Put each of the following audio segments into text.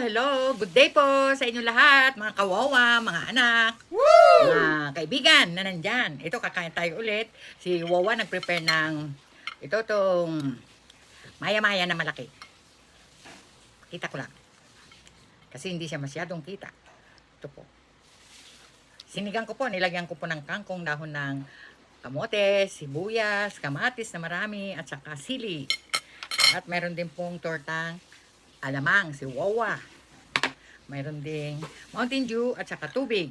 hello! Good day po sa inyo lahat, mga kawawa, mga anak, mga kaibigan na nandyan. Ito, kakain tayo ulit. Si Wawa nag-prepare ng tong maya-maya na malaki. Kita ko lang. Kasi hindi siya masyadong kita. Ito po. Sinigang ko po, nilagyan ko po ng kangkong, dahon ng kamote, sibuyas, kamatis na marami, at saka sili. At meron din pong tortang alamang, si Wawa. Mayroon ding Mountain Dew at saka tubig.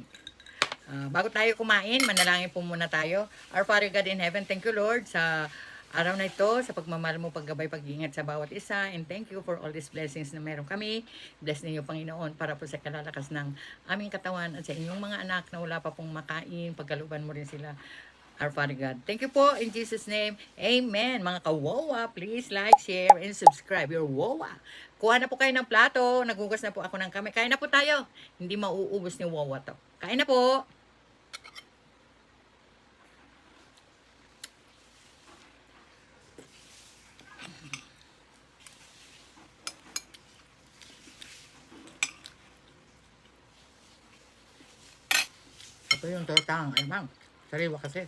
Bago tayo kumain, manalangin po muna tayo. Our Father God in Heaven, thank you Lord sa araw na ito, sa pagmamahal mo, paggabay, pag-iingat sa bawat isa. And thank you for all these blessings na meron kami. Bless ninyo Panginoon para po sa kalalakas ng aming katawan at sa inyong mga anak na wala pa pong makain. Pagkaluban mo rin sila. Our Father God. Thank you po in Jesus' name. Amen. Mga kawawa, please like, share, and subscribe. Your wawa. Kuha na po kayo ng plato. Nagugas na po ako ng kamay. Kain na po tayo. Hindi mauubos ni wawa to. Kain na po. Ito yung tortang. Ay, ma'am. Sariwa kasi.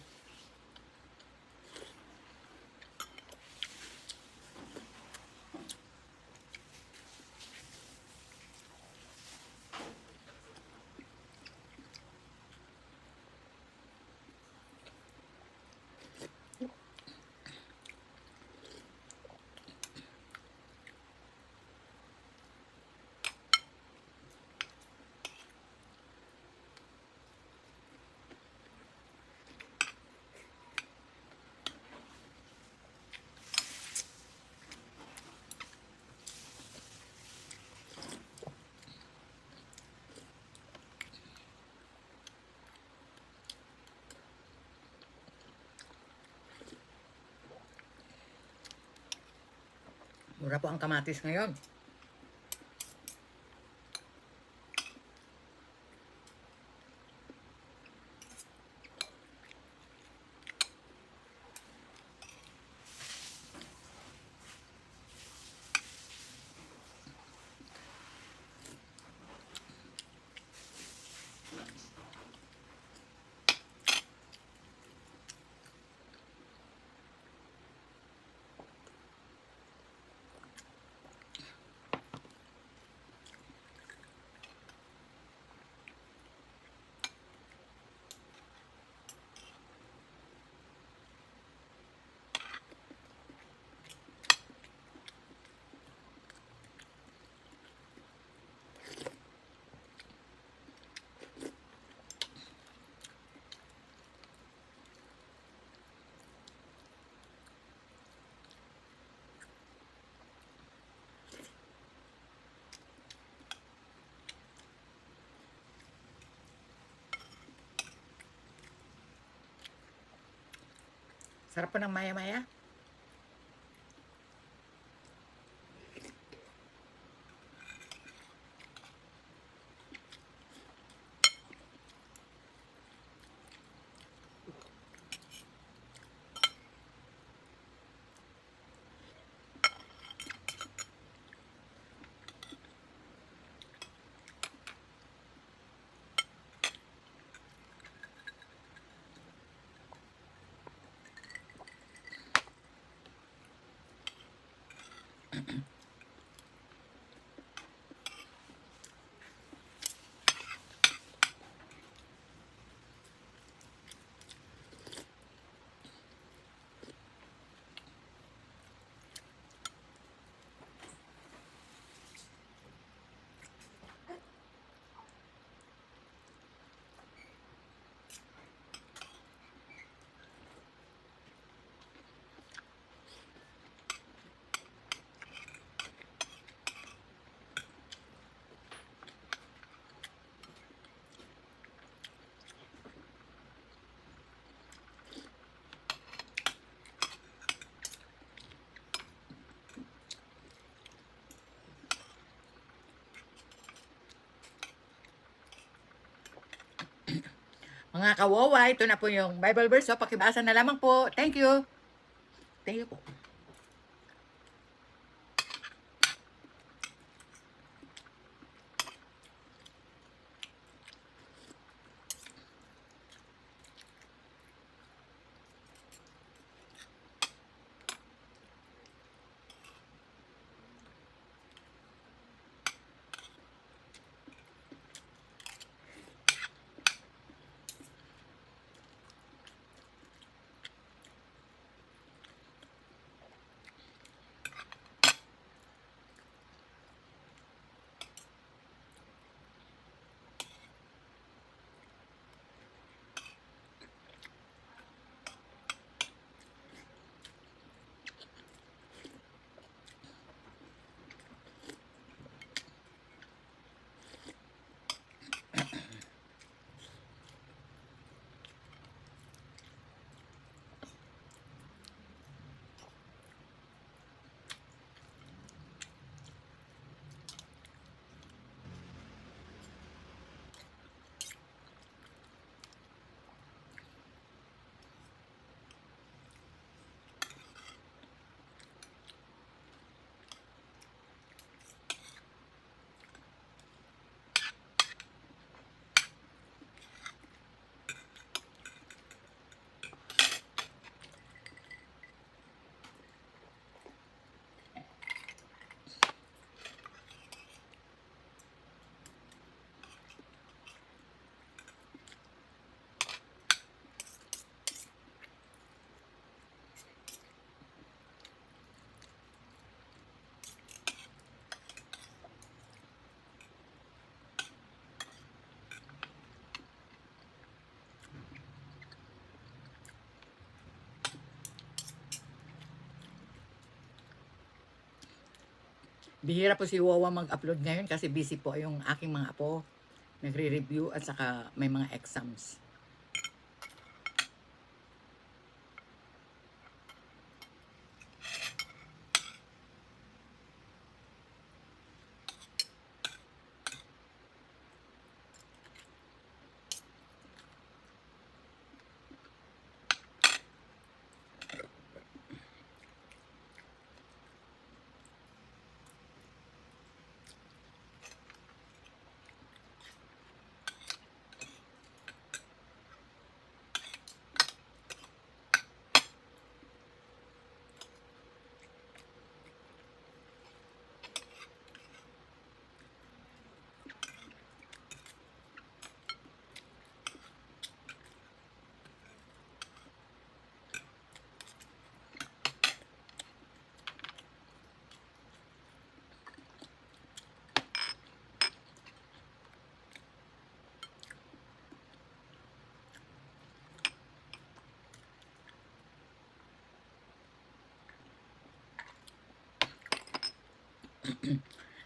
Mura po ang kamatis ngayon. Sarap po ng maya-maya. Mga kawawa, ito na po yung Bible verse. So, pakibasa na lamang po. Thank you. Thank you po. Bihira po si Wawa mag-upload ngayon kasi busy po yung aking mga apo. Nagre-review at saka may mga exams.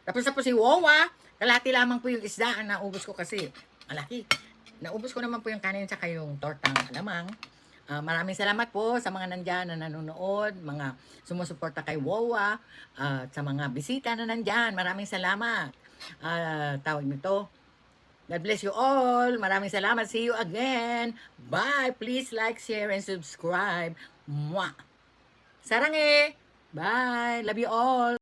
Tapos na po si Wawa. Kalati lamang po yung isda. Naubos ko kasi. Malaki. Naubos ko naman po yung kanin sa yung tortang alamang. Maraming salamat po sa mga nandyan na nanonood, mga sumusuporta kay Wawa, at sa mga bisita na nandyan. Maraming salamat. Tawag nito. God bless you all. Maraming salamat. See you again. Bye. Please like, share, and subscribe. Mwah. Sarang eh. Bye. Love you all.